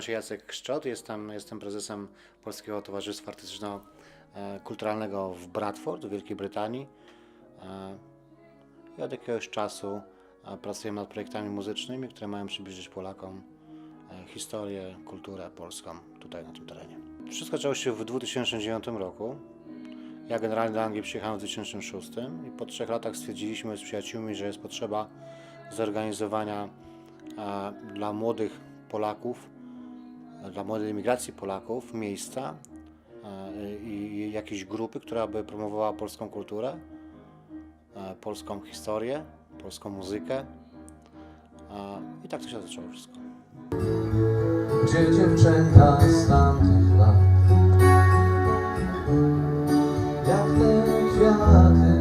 Nazywam się Jacek Kszczot, jestem prezesem Polskiego Towarzystwa Artystyczno-Kulturalnego w Bradford w Wielkiej Brytanii. I od jakiegoś czasu pracujemy nad projektami muzycznymi, które mają przybliżyć Polakom historię, kulturę polską tutaj na tym terenie. Wszystko zaczęło się w 2009 roku. Ja generalnie do Anglii przyjechałem w 2006 i po 3 latach stwierdziliśmy z przyjaciółmi, że jest potrzeba zorganizowania dla młodych Polaków, dla młodej emigracji Polaków miejsca i jakiejś grupy, która by promowała polską kulturę, polską historię, polską muzykę. I tak to się zaczęło wszystko. Gdzie dziewczęta z tamtych lat, jak te kwiaty.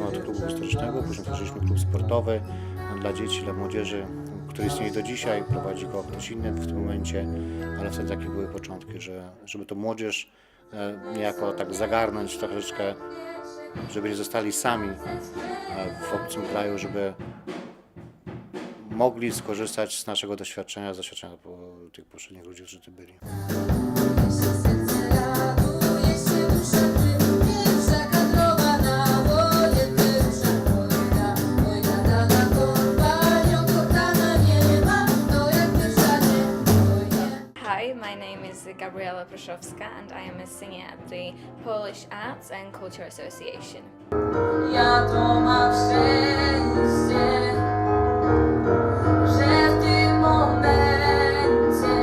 Od klubu historycznego, później tworzyliśmy klub sportowy dla dzieci, dla młodzieży, który istnieje do dzisiaj, prowadzi go ktoś inny w tym momencie, ale wtedy takie były początki, żeby to młodzież niejako tak zagarnąć troszeczkę, żeby nie zostali sami w obcym kraju, żeby mogli skorzystać z naszego doświadczenia, z doświadczenia tych poprzednich ludzi, którzy tu byli. Hi, my name is Gabriela Proszowska and I am a singer at the Polish Arts and Culture Association. Ja to mam szczęście, że w tym momencie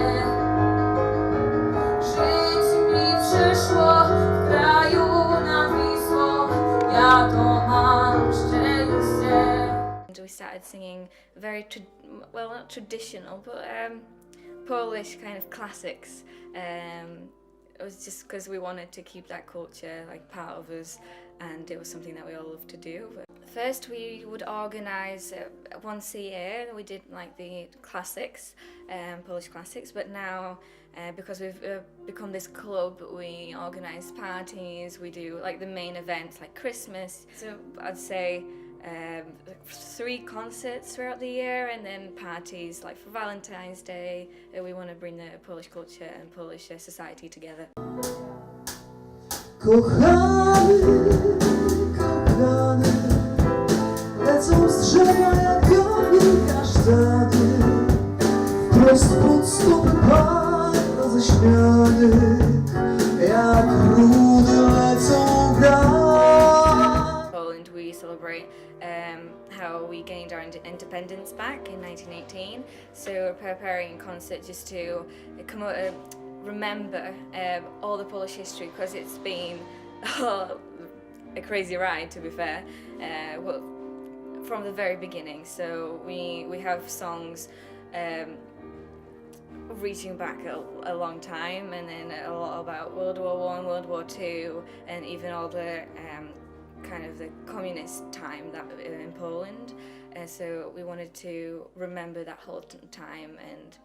żyć mi przyszło w kraju nad Wisłą. Ja to mam szczęście. And we started singing very, not traditional, but Polish kind of classics. It was just because we wanted to keep that culture like part of us, and it was something that we all love to do. But first we would organise once a year. We did like the classics, Polish classics, but now because we've become this club, we organise parties, we do like the main events like Christmas. So I'd say 3 concerts throughout the year, and then parties like for Valentine's Day. We want to bring the Polish culture and Polish society together. Kochany, kochany, lecą z drzewa jak jony kasztany, wprost pod stopy pań roześmianych, jak rudy lecą grać. Poland, we celebrate how we gained our independence back in 1918. So we're preparing a concert just to remember all the Polish history, because it's been a crazy ride, to be fair, from the very beginning. So we have songs reaching back a long time, and then a lot about World War I, World War II, and even all the kind of the communist time that in Poland. So we wanted to remember that whole time and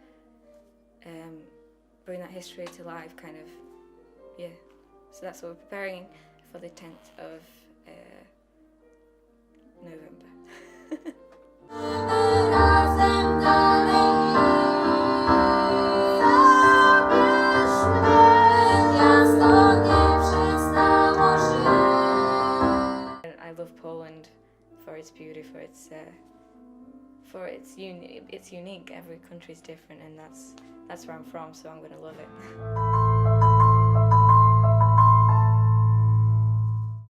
bring that history to life, kind of, yeah. So that's what we're preparing for the 10th of November. I love Poland for its beauty, for it's unique. Every country's different, and that's where I'm from, so I'm gonna love it.